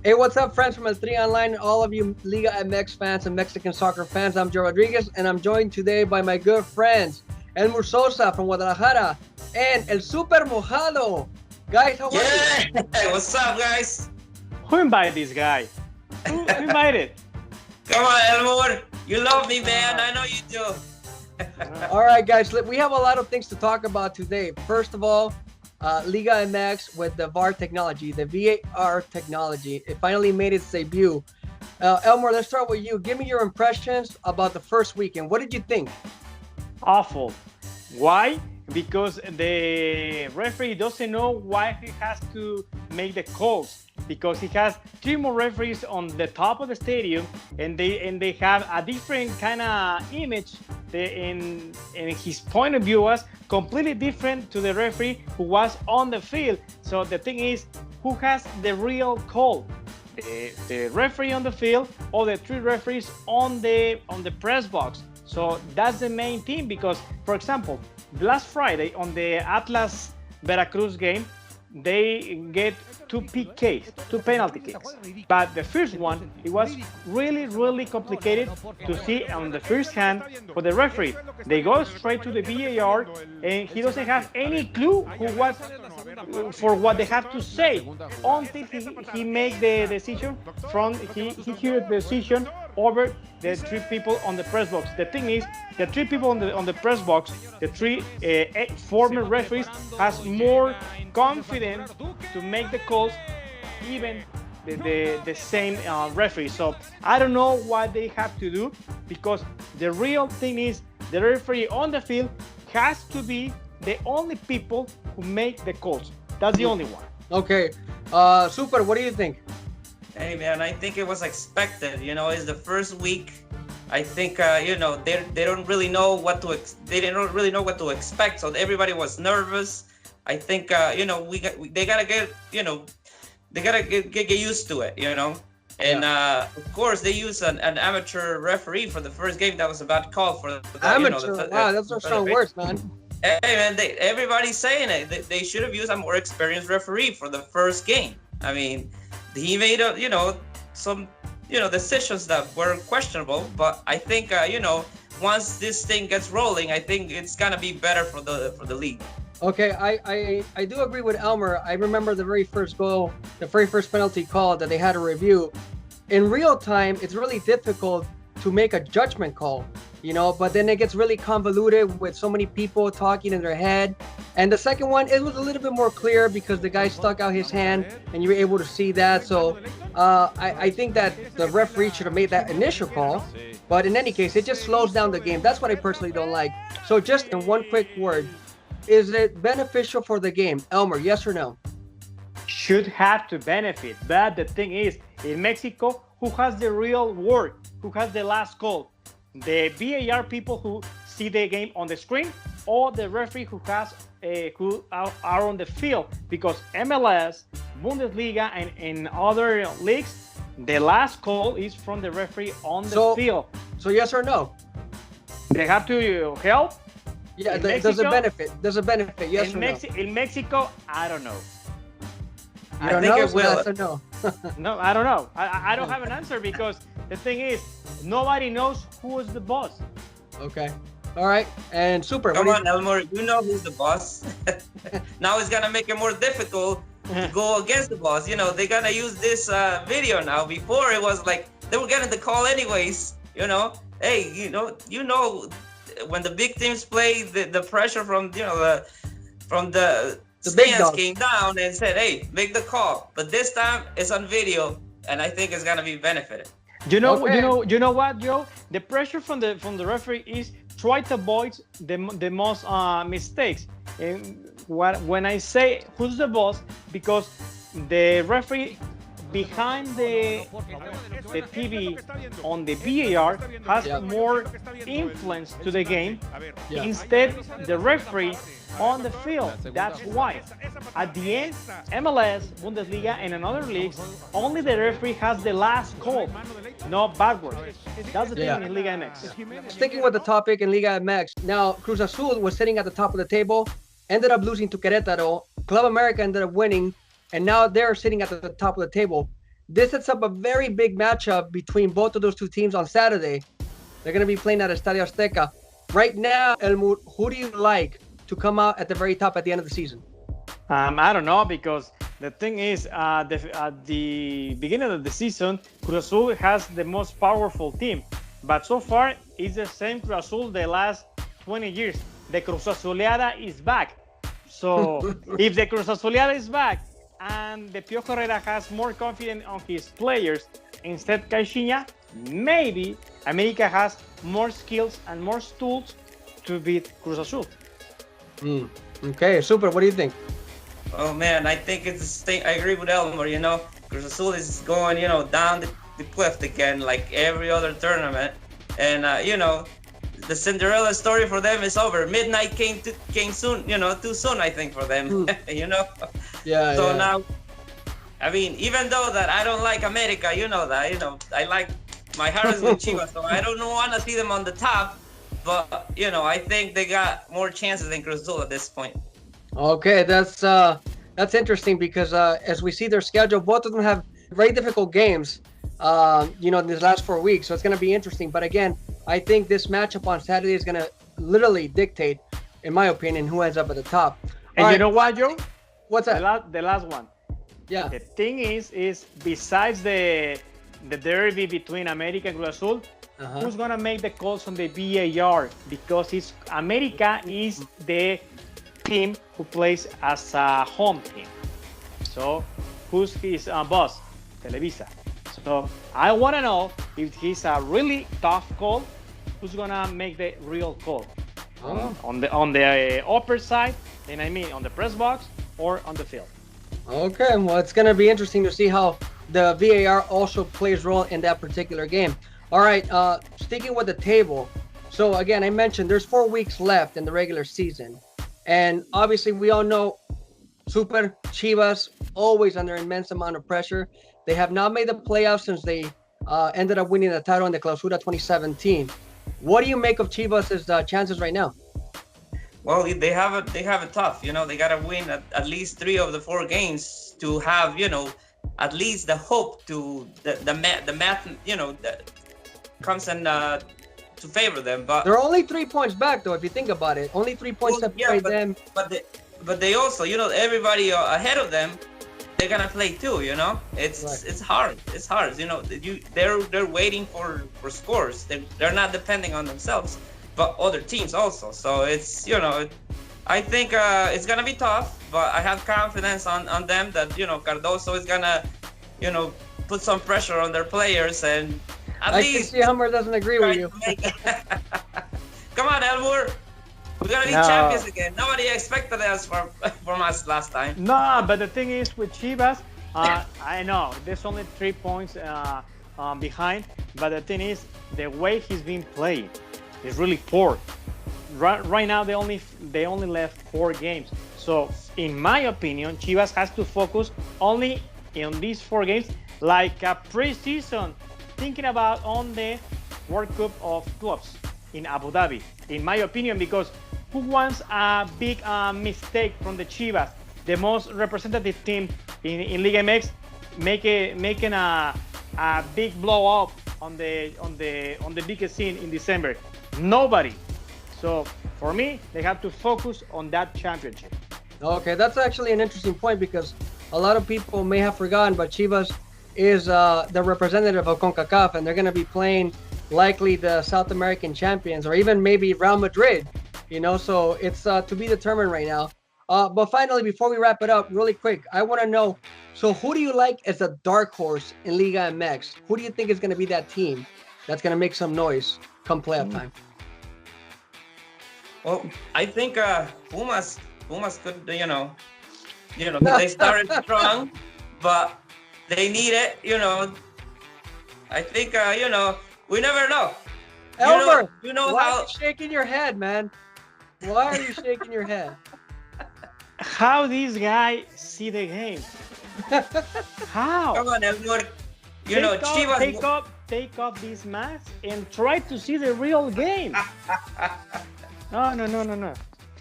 Hey, what's up, friends from El Tri Online, and all of you Liga MX fans and Mexican soccer fans? I'm Joe Rodriguez, and I'm joined today by my good friends, Elmur Souza from Guadalajara and El Super Mojado. Guys, how are you? Yeah, what's up, guys? Who invited this guy? Who invited? Come on, Elmur. You love me, man. I know you do. All right, guys, we have a lot of things to talk about today. First of all, Liga MX with the VAR technology, the VAR technology. It finally made its debut. Elmur, let's start with you. Give me your impressions about the first weekend. What did you think? Awful. Why? Because the referee doesn't know why he has to make the calls. Because he has three more referees on the top of the stadium, and they have a different kind of image. In his point of view was completely different to the referee who was on the field. So the thing is, who has the real call? The referee on the field or the three referees on the press box? So that's the main thing. Because, for example, last Friday on the Atlas Veracruz game, they get two PKs, two penalty kicks. But the first one, it was really complicated to see on the first hand for the referee. They go straight to the VAR, and he doesn't have any clue for what they have to say until he make the decision he hears the decision over the three people on the press box. The thing is, the three people on the press box, the three former referees, has more confidence to make the calls, even the same referee. So I don't know what they have to do, because the real thing is the referee on the field has to be the only people who make the calls. That's the only one. Okay, Super, what do you think? Hey, man, I think it was expected. It's the first week. I think they don't really know what to they didn't really know what to expect. So everybody was nervous. I think they gotta get used to it. And of course they use an amateur referee for the first game. That was a bad call for amateur. Wow, that's not strong words, man. Hey, man, everybody's saying it. They should have used a more experienced referee for the first game. I mean, he made some decisions that were questionable, but I think once this thing gets rolling, I think it's gonna be better for the league. Okay, I do agree with Elmur. I remember the very first goal, the very first penalty call that they had to review. In real time, it's really difficult to make a judgment call, but then it gets really convoluted with so many people talking in their head. And the second one, it was a little bit more clear because the guy stuck out his hand and you were able to see that. So I think that the referee should have made that initial call. But in any case, it just slows down the game. That's what I personally don't like. So just in one quick word, is it beneficial for the game? Elmur, yes or no? Should have to benefit. But the thing is, in Mexico, who has the real word? Who has the last call? The VAR people who see the game on the screen, or the referee who are on the field? Because MLS, Bundesliga, and other leagues, the last call is from the referee on the field. So yes or no? They have to help. Yeah, there's a benefit. There's a benefit. Yes or no? In Mexico, I don't know. You don't know? Yes or no? No, I don't know. I don't have an answer, because the thing is, nobody knows who is the boss. Okay. All right. And Super. Come on, Elmur. You know who's the boss. Now it's gonna make it more difficult to go against the boss. They're gonna use this video now. Before it was like they were getting the call anyways. Hey, when the big teams play, the pressure from the stands came down and said, hey, make the call. But this time it's on video, and I think it's gonna be benefited. You know what, Joe? The pressure from the referee is try to avoid the most mistakes. And when I say who's the boss, because the referee behind the TV on the VAR has more influence to the game. Instead, the referee on the field. That's why. At the end, MLS, Bundesliga, and another leagues, only the referee has the last call, not backwards. That's the thing in Liga MX. Sticking with the topic in Liga MX, now Cruz Azul was sitting at the top of the table, ended up losing to Querétaro. Club America ended up winning, and now they're sitting at the top of the table. this sets up a very big matchup between both of those two teams on Saturday. They're going to be playing at Estadio Azteca. Right now, Elmur, who do you like to come out at the very top at the end of the season? I don't know, because the thing is, at the beginning of the season, Cruz Azul has the most powerful team. But so far, it's the same Cruz Azul the last 20 years. The Cruz Azuleada is back. So if the Cruz Azuleada is back and the Piojo Herrera has more confidence on his players instead Caixinha, maybe America has more skills and more tools to beat Cruz Azul. Okay, super. What do you think? Oh man, I think it's the same. I agree with Elmur. Cruz Azul is going, down the cliff again, like every other tournament, and the Cinderella story for them is over. Midnight came soon, too soon, I think, for them. Yeah. So yeah. now, I mean, even though that I don't like America, I like my heart is with Chivas, so I don't want to see them on the top. But I think they got more chances than Cruz Azul at this point. Okay, that's interesting because as we see their schedule, both of them have very difficult games. In these last 4 weeks, so it's going to be interesting. But again, I think this matchup on Saturday is going to literally dictate, in my opinion, who ends up at the top. And you know what, Joe? What's that? The last one. Yeah. The thing is besides the derby between America and Cruz Azul, who's gonna make the calls on the VAR? Because America is the team who plays as a home team. So who's his boss? Televisa. So I want to know if he's a really tough call, who's gonna make the real call on the upper side, and I mean on the press box or on the field. Okay, well, it's going to be interesting to see how the VAR also plays role in that particular game. All right, sticking with the table. So again, I mentioned there's 4 weeks left in the regular season, and obviously we all know Super Chivas always under immense amount of pressure. They have not made the playoffs since they ended up winning the title in the Clausura 2017. What do you make of Chivas' chances right now? Well, they have it tough. They gotta win at least 3 of the 4 games to have at least the hope to the math that comes in to favor them. But they're only 3 points back, though. If you think about it, only 3 points separate them. But they also everybody ahead of them, they're gonna play too. It's Right. it's hard. It's hard. They're waiting for scores. They're not depending on themselves, but other teams also. So it's I think it's gonna be tough, but I have confidence on them that Cardoso is gonna put some pressure on their players, and at I least can see Elmur doesn't agree with you. Come on, Elmur. We're gonna be champions again. Nobody expected us from us last time. No, but the thing is with Chivas, I know there's only 3 points behind, but the thing is the way he's been playing is really poor. Right now they only left 4 games. So in my opinion, Chivas has to focus only on these 4 games, like a pre-season, thinking about on the World Cup of Clubs in Abu Dhabi. In my opinion, because who wants a big mistake from the Chivas, the most representative team in Liga MX, making a big blow up on the biggest scene in December? Nobody. So for me, they have to focus on that championship. Okay, that's actually an interesting point because a lot of people may have forgotten, but Chivas is the representative of CONCACAF, and they're going to be playing likely the South American champions or even maybe Real Madrid, so it's to be determined right now. But finally, before we wrap it up really quick, I want to know, so who do you like as a dark horse in Liga MX? Who do you think is going to be that team that's going to make some noise come playoff time? Well, I think Pumas could, they started strong, but they need it, I think, we never know. Elmur, why how are you shaking your head, man? Why are you shaking your head? How these guys see the game? How? Come on, Elmur. Chivas. Take off these masks and try to see the real game. No.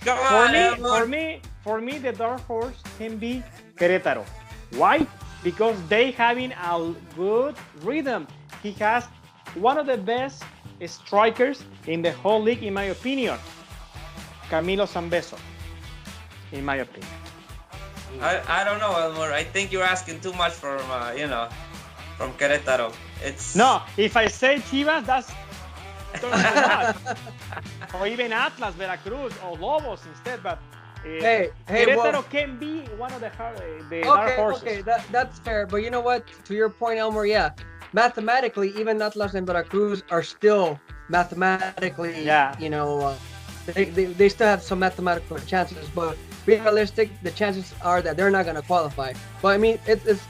Come on, For me, the dark horse can be Querétaro. Why? because they having a good rhythm. He has one of the best strikers in the whole league, in my opinion, Camilo Zambeso, in my opinion. I don't know, Elmur. I think you're asking too much from from Querétaro. It's No, if I say Chivas, that's too much. Or even Atlas, Veracruz, or Lobos instead. But Hey, Querétaro well, can be one of the dark horses. okay, that's fair. But you know what? To your point, Elmer, yeah, mathematically, even Atlas and Veracruz are still mathematically, Yeah. they still have some mathematical chances. But realistic, the chances are that they're not going to qualify. But I mean,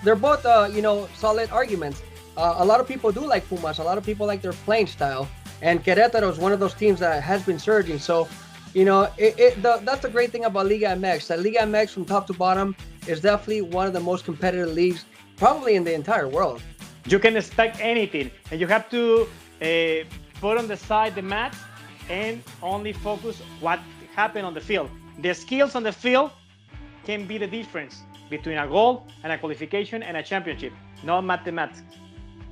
they're both, solid arguments. A lot of people do like Pumas. A lot of people like their playing style. And Querétaro is one of those teams that has been surging. So, that's the great thing about Liga MX. That Liga MX from top to bottom is definitely one of the most competitive leagues, probably in the entire world. You can expect anything, and you have to put on the side the math and only focus what happened on the field. The skills on the field can be the difference between a goal and a qualification and a championship, not mathematics.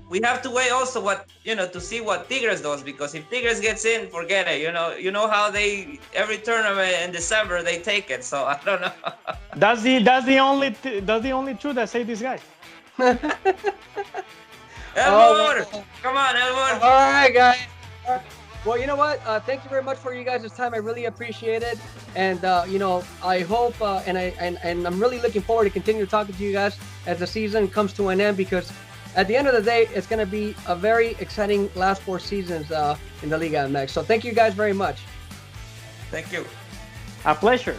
we have to wait also what to see what Tigres does, because if Tigres gets in, forget it. You know how they every tournament in December they take it. So I don't know. That's the only truth I say this guy. Elmur, come on, Elmur. All right, guys. Well, you know what? Thank you very much for you guys' time. I really appreciate it, and I hope and I'm really looking forward to continue talking to you guys as the season comes to an end, because at the end of the day, it's going to be a very exciting last 4 seasons in the Liga MX. So thank you guys very much. Thank you. A pleasure.